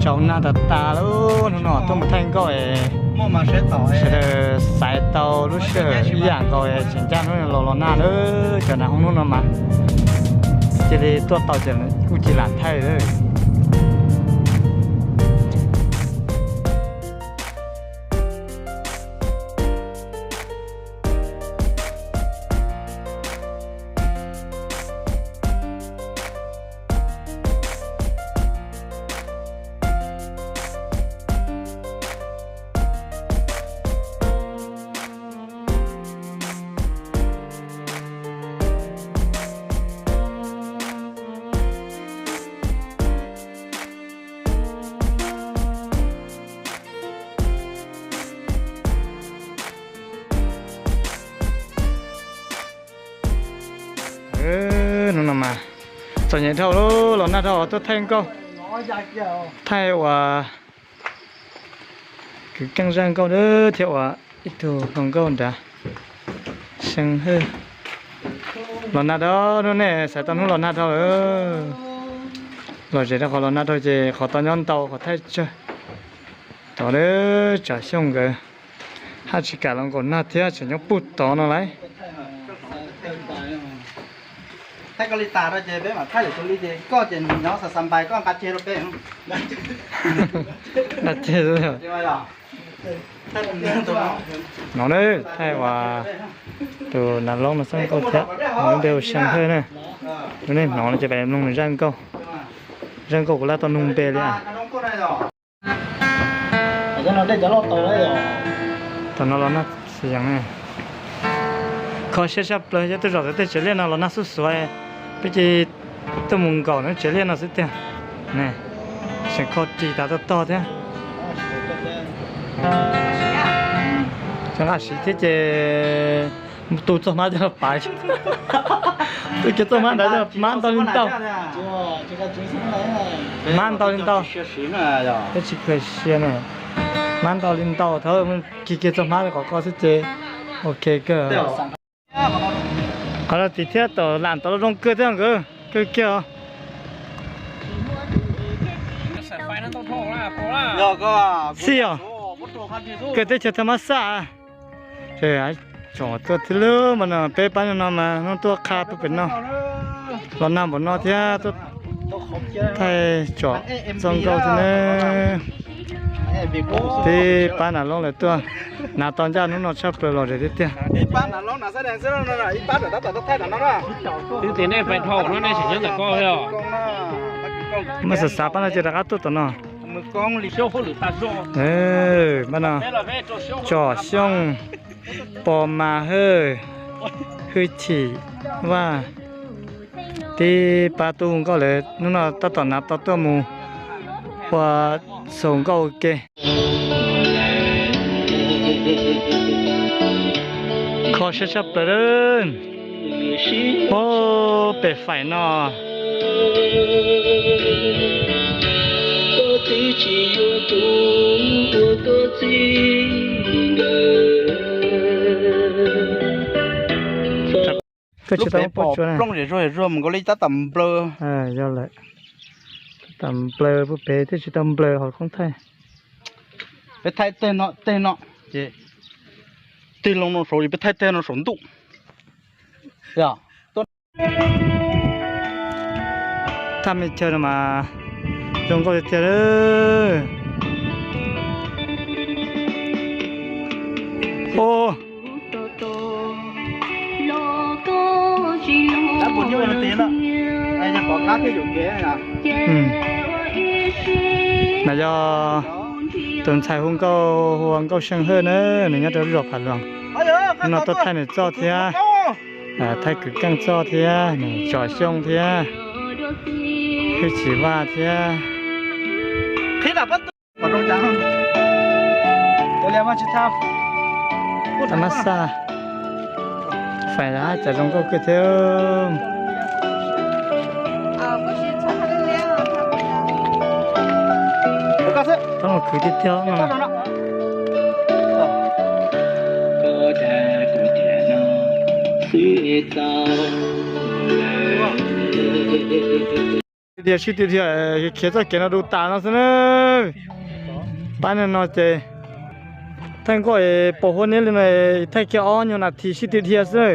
trong na thật ta luôn nó tôi một thanh coi mua mà sẽ tỏi sẽ xài tàu lúc sửa dạng coi chỉnh trang nó lò na nữa cho nó không nó mà chỉ để tôi tàu chỉ cũng chỉ làm thay thôi nó màส่วนใหญ่เท่าหล่นหน้าเท่าตัวแทงก็ไทยว่าคือกังจังก็เด้อเที่ยวว่าอีกตัวของก็จ้ะเชิงเฮ้หล่นหน้าเท่านู่นเนี่ยสายตาหล่นหน้าเท่าหล่นเจถ้าขอหล่นหน้าเท่าเจขอตอนย้อนเตาขอไทยเจอต่อเด้อจ่าช่องกันถ้าชิกาลองก่อนหน้าเที่ยวฉันยังพูดต่อหน่อยถ้าก็ลิตาเราเจอเบ้มาถ้าอยู่ตรงนี้เจก็เจนน้องสัมไปก็กัดเจเราเบ้น่าเจ๊เลยใช่ไหมล่ะน้องเนี่ยไทยว่าตัวนักร้องมาส่งเขาเถอะน้องเบลช่างเธอเนี่ยนี่น้องจะไปนุ่งร่างก็ก็แล้วตอนนุ่งเปเลยอ่ะแต่เราได้จะรอดตัวได้หรอตอนนั้นเราหน้าเสียงเนี่ยเขาเชื่อเลยจะตัวเราแต่เฉลี่ยเราหน้าสวยไปจีตัวมุงเก่านั้นเฉลี่ยเราสุดเดียวนี่ฉันเขาจีตาต่อเถอะฉันอาชีพที่จะตัวตัวมาจะไปตัวเจ้าตัวมาได้จะมันตอนลิ้นเต้ามันตอนลิ้นเต้าไม่ใช่เคยเชียร์เนี่ยมันตอนลิ้นเต้าเธอมันกี่เจ้ามาเลยขอสิเจโอเคก็เขาเราติดเที่ยวต่อหลานต่อลงเกลือเท่านั้นก็เกี่ยวใส่ไฟนั้นต้องโทษละพอละเราก็เสี่ยวเกิดจะธรรมศาสตร์ใช่ไหมจอดตัวที่เลือมันเป๊ะปันนอนมาน้องตัวขาดตัวเป็นน้องเรานำบนนอเที่ยวตัวไทยจอดจงเก่าที่นี่ที่ป้าหน้าลงเลยตัวหน้าตอนเจ้านุ่นชอบเลยเราเดี๋ยวเตี้ยป้าหน้าลงหน้าแสดงเสื้อนั่นน่ะป้าเดี๋ยวต้องแท้หน้าน่ะถึงตีนี่ไฟทองนั่นในสิ่งนั้นแต่ก็เหรอมันศึกษาป้าเราจะรักตัวตัวน้องมือกองลิโซ่หรือตาโซ่บ้านน้องจ่อช่องปอมาเฮ้คือฉีว่าที่ประตูก็เลยนู่นตัดต่อนับตัดตัวมูว่าส่งก็โอเคขอชับๆเลยโอ้เป็ดไฟนอก็จะต้องปลดช่วยนะปล้องเดี๋ยวช่วยมันก็เลยจะต่ำเปลือยอดเลยต่ำเปลือยผู้เป๋ที่จะต่ำเปลือยของคนไทยไปไทยเต้นเนาะเจ๊เต้นลงน้องโซ่ไปไทยเต้นน้องสนตุอย่าต้นถ้าไม่เจอมาจงก็จะเจอโอ้แล้วบุญที่วันตีนอ่ะไอ้จะขอค้าที่อยู่เก๋อ่ะนายตอนใช้หุ่นก็ห่วงก็เชิงเฮ่อเนอะนี่จะรบผ่านหลวงนอตัวไทยเนี่ยจ่อเทียไทยคือกังจ่อเทียนี่จ่อช่องเทียคือฉีว่าเทียที่ดับประตูปลงจังจะเรียกว่าชิท่าธรรมศาสตร์ไฟร้ายจะลงก็เกิดเท่าต้องคือที่เที่ยวนะ เดี๋ยวชิดเดียวเขียนจะเขียนเราดูตาเราซะเนอะบ้านนอนเจท่านก็ปหัวนี้เลยถ้าเกี่ยวอ้อนอยู่นาทีชิดเดียวซะ